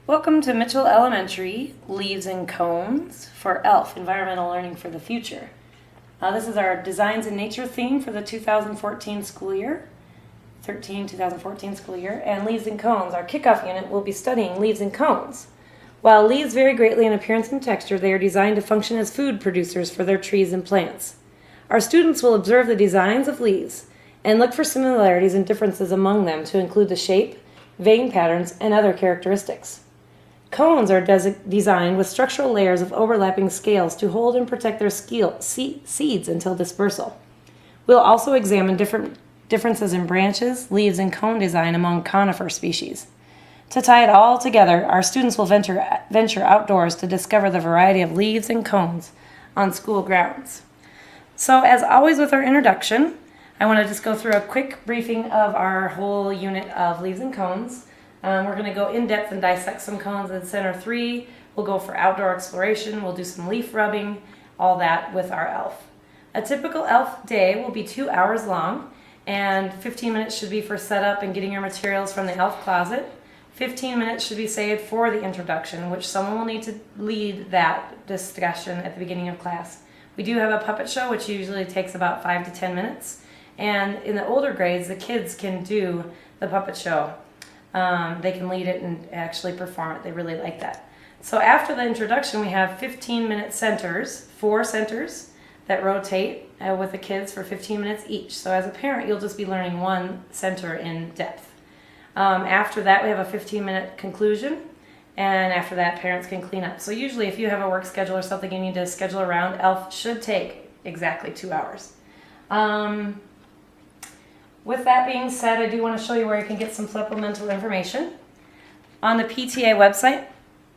Welcome to Mitchell Elementary, Leaves and Cones for ELF, Environmental Learning for the Future. This is our Designs in Nature theme for the 2014 school year, 2014 school year, and Leaves and Cones, our kickoff unit, will be studying leaves and cones. While leaves vary greatly in appearance and texture, they are designed to function as food producers for their trees and plants. Our students will observe the designs of leaves and look for similarities and differences among them to include the shape, vein patterns, and other characteristics. Cones are designed with structural layers of overlapping scales to hold and protect their seeds until dispersal. We'll also examine differences in branches, leaves, and cone design among conifer species. To tie it all together, our students will venture outdoors to discover the variety of leaves and cones on school grounds. So as always with our introduction, I want to just go through a quick briefing of our whole unit of leaves and cones. We're going to go in depth and dissect some cones in Center 3. We'll go for outdoor exploration. We'll do some leaf rubbing, all that with our ELF. A typical ELF day will be 2 hours long, and 15 minutes should be for setup and getting your materials from the ELF closet. 15 minutes should be saved for the introduction, which someone will need to lead that discussion at the beginning of class. We do have a puppet show, which usually takes about 5 to 10 minutes. And in the older grades, the kids can do the puppet show. They can lead it and actually perform it. They really like that. So after the introduction, we have 15-minute centers, 4 centers that rotate with the kids for 15 minutes each. So as a parent, you'll just be learning one center in depth. After that, we have a 15-minute conclusion, and after that, parents can clean up. So usually if you have a work schedule or something you need to schedule around, ELF should take exactly 2 hours. With that being said, I do want to show you where you can get some supplemental information. On the PTA website,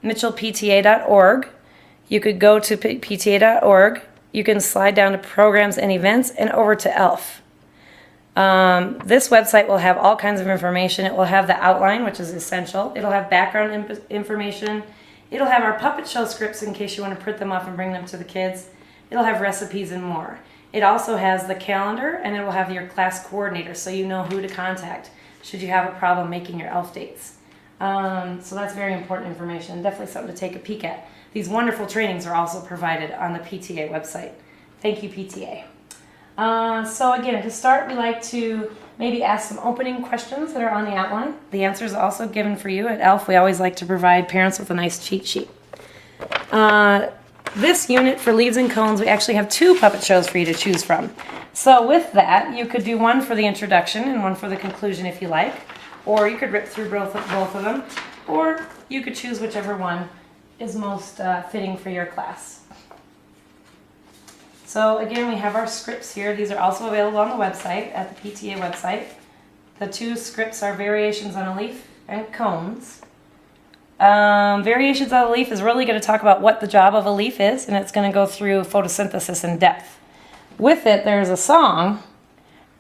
mitchellpta.org, you could go to pta.org. You can slide down to Programs and Events and over to ELF. This website will have all kinds of information. It will have the outline, which is essential. It'll have background information. It'll have our puppet show scripts in case you want to print them off and bring them to the kids. It'll have recipes and more. It also has the calendar, and it will have your class coordinator so you know who to contact should you have a problem making your ELF dates. So that's very important information. Definitely something to take a peek at. These wonderful trainings are also provided on the PTA website. Thank you, PTA. So again, to start, we like to maybe ask some opening questions that are on the outline. The answers are also given for you. At ELF, we always like to provide parents with a nice cheat sheet. This unit for Leaves and Cones, we actually have 2 puppet shows for you to choose from. So with that, you could do one for the introduction and one for the conclusion if you like, or you could rip through both of them, or you could choose whichever one is most fitting for your class. So again, we have our scripts here. These are also available on the website, at the PTA website. The 2 scripts are Variations on a Leaf and Cones. Variations on a Leaf is really going to talk about what the job of a leaf is, and it's going to go through photosynthesis in depth. With it, there's a song,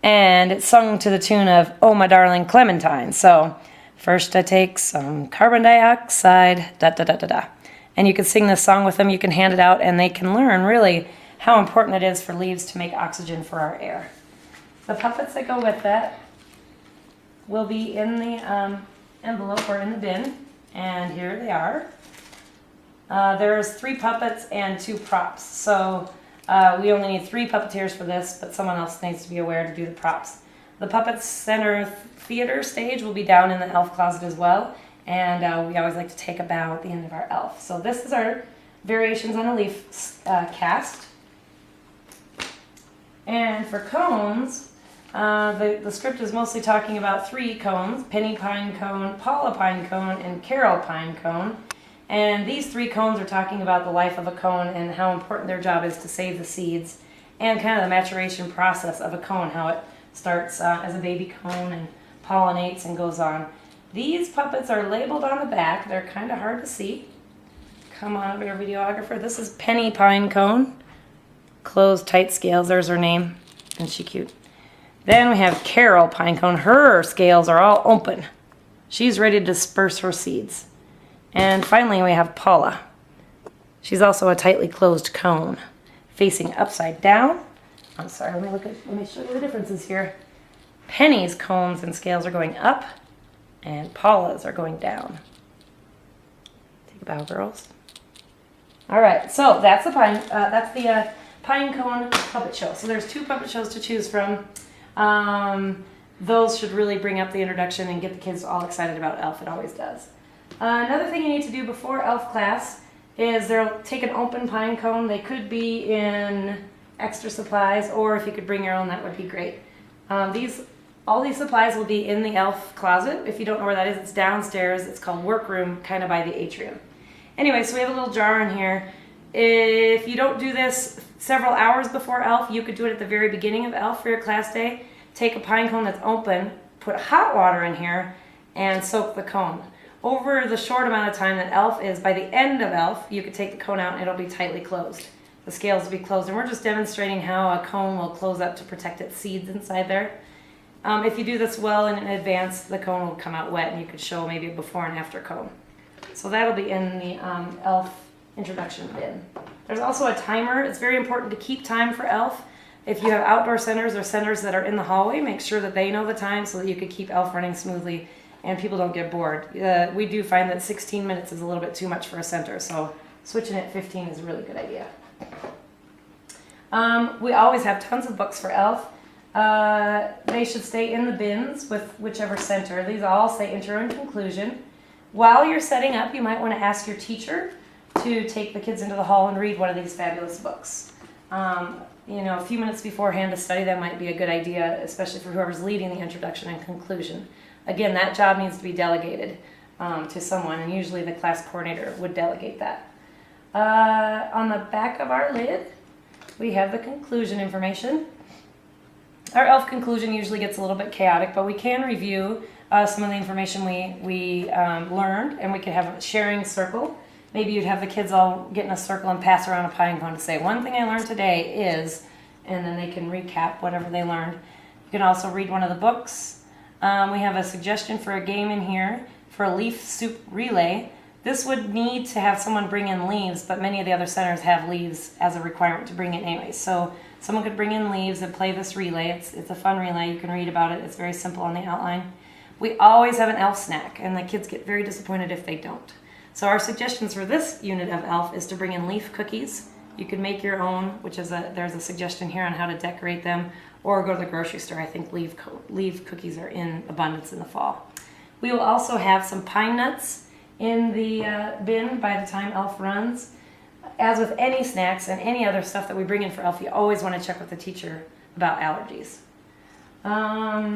and it's sung to the tune of "Oh My Darling Clementine." So, first I take some carbon dioxide, da da da da da. And you can sing this song with them, you can hand it out, and they can learn really how important it is for leaves to make oxygen for our air. The puppets that go with that will be in the envelope or in the bin. And here they are. There's 3 puppets and 2 props. So we only need 3 puppeteers for this, but someone else needs to be aware to do the props. The Puppet Center theater stage will be down in the ELF closet as well. And we always like to take a bow at the end of our ELF. So this is our Variations on a Leaf cast. And for cones, the script is mostly talking about 3 cones: Penny Pine Cone, Paula Pine Cone, and Carol Pine Cone. And these 3 cones are talking about the life of a cone and how important their job is to save the seeds and kind of the maturation process of a cone, how it starts as a baby cone and pollinates and goes on. These puppets are labeled on the back. They're kind of hard to see. Come on over here, videographer. This is Penny Pine Cone. Closed, tight scales. There's her name. Isn't she cute? Then we have Carol Pinecone. Her scales are all open. She's ready to disperse her seeds. And finally we have Paula. She's also a tightly closed cone, facing upside down. I'm sorry, let me show you the differences here. Penny's cones and scales are going up, and Paula's are going down. Bow girls. All right, so that's the pine cone puppet show. So there's 2 puppet shows to choose from. Those should really bring up the introduction and get the kids all excited about Elf. It always does. Another thing you need to do before Elf class is they'll take an open pine cone. They could be in extra supplies, or if you could bring your own, that would be great. All these supplies will be in the Elf closet. If you don't know where that is, it's downstairs. It's called workroom, kind of by the atrium. Anyway, so we have a little jar in here. If you don't do this several hours before Elf, you could do it at the very beginning of Elf for your class day. Take a pine cone that's open, put hot water in here, and soak the cone. Over the short amount of time that Elf is, by the end of Elf, you could take the cone out and it'll be tightly closed. The scales will be closed, and we're just demonstrating how a cone will close up to protect its seeds inside there. If you do this well in advance, the cone will come out wet, and you could show maybe a before and after cone. So that'll be in the Elf introduction bin. There's also a timer. It's very important to keep time for Elf. If you have outdoor centers or centers that are in the hallway, make sure that they know the time so that you could keep Elf running smoothly and people don't get bored. We do find that 16 minutes is a little bit too much for a center, so switching at 15 is a really good idea. We always have tons of books for Elf. They should stay in the bins with whichever center. These all say intro and conclusion. While you're setting up, you might want to ask your teacher to take the kids into the hall and read one of these fabulous books. A few minutes beforehand to study them might be a good idea, especially for whoever's leading the introduction and conclusion. Again, that job needs to be delegated to someone, and usually the class coordinator would delegate that. On the back of our lid, we have the conclusion information. Our Elf conclusion usually gets a little bit chaotic, but we can review some of the information we learned, and we could have a sharing circle. Maybe you'd have the kids all get in a circle and pass around a pine cone to say, one thing I learned today is, and then they can recap whatever they learned. You can also read one of the books. We have a suggestion for a game in here for a leaf soup relay. This would need to have someone bring in leaves, but many of the other centers have leaves as a requirement to bring in anyway. So someone could bring in leaves and play this relay. It's a fun relay. You can read about it. It's very simple on the outline. We always have an Elf snack, and the kids get very disappointed if they don't. So our suggestions for this unit of Elf is to bring in leaf cookies. You could make your own, which is there's a suggestion here on how to decorate them, or go to the grocery store. I think leaf cookies are in abundance in the fall. We will also have some pine nuts in the bin by the time Elf runs. As with any snacks and any other stuff that we bring in for Elf, you always want to check with the teacher about allergies. Let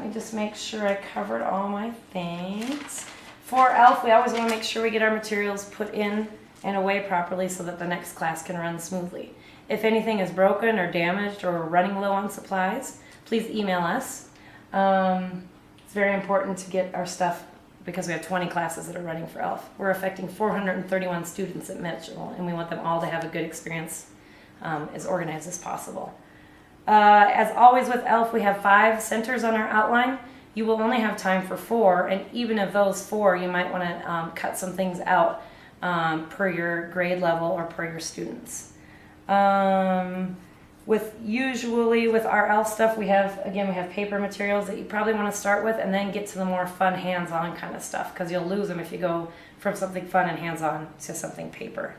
me just make sure I covered all my things. For Elf, we always want to make sure we get our materials put in and away properly so that the next class can run smoothly. If anything is broken or damaged or running low on supplies, please email us. It's very important to get our stuff because we have 20 classes that are running for Elf. We're affecting 431 students at Mitchell, and we want them all to have a good experience, as organized as possible. As always with Elf, we have 5 centers on our outline. You will only have time for 4, and even of those 4, you might want to cut some things out per your grade level or per your students. Usually with our Elf stuff, we have paper materials that you probably want to start with and then get to the more fun hands-on kind of stuff, because you'll lose them if you go from something fun and hands-on to something paper.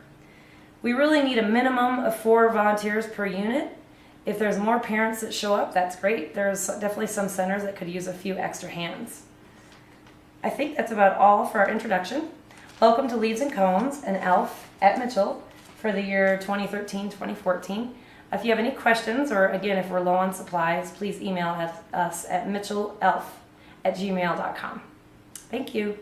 We really need a minimum of 4 volunteers per unit. If there's more parents that show up, that's great. There's definitely some centers that could use a few extra hands. I think that's about all for our introduction. Welcome to Leaves and Cones and Elf at Mitchell for the year 2013-2014. If you have any questions, or again, if we're low on supplies, please email us at mitchellelf@gmail.com. Thank you.